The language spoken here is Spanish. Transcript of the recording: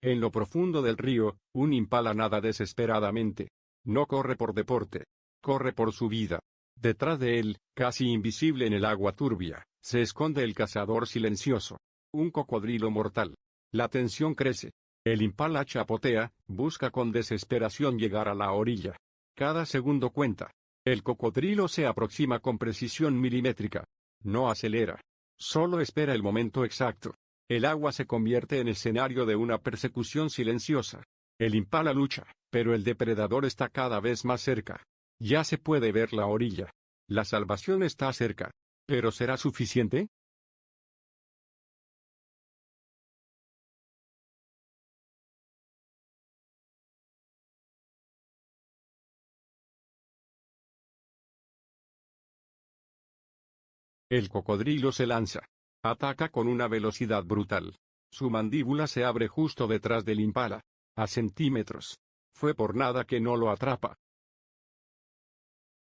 En lo profundo del río, un impala nada desesperadamente. No corre por deporte. Corre por su vida. Detrás de él, casi invisible en el agua turbia, se esconde el cazador silencioso. Un cocodrilo mortal. La tensión crece. El impala chapotea, busca con desesperación llegar a la orilla. Cada segundo cuenta. El cocodrilo se aproxima con precisión milimétrica. No acelera. Solo espera el momento exacto. El agua se convierte en escenario de una persecución silenciosa. El impala lucha, pero el depredador está cada vez más cerca. Ya se puede ver la orilla. La salvación está cerca. ¿Pero será suficiente? El cocodrilo se lanza. Ataca con una velocidad brutal. Su mandíbula se abre justo detrás del impala. A centímetros. Fue por nada que no lo atrapa.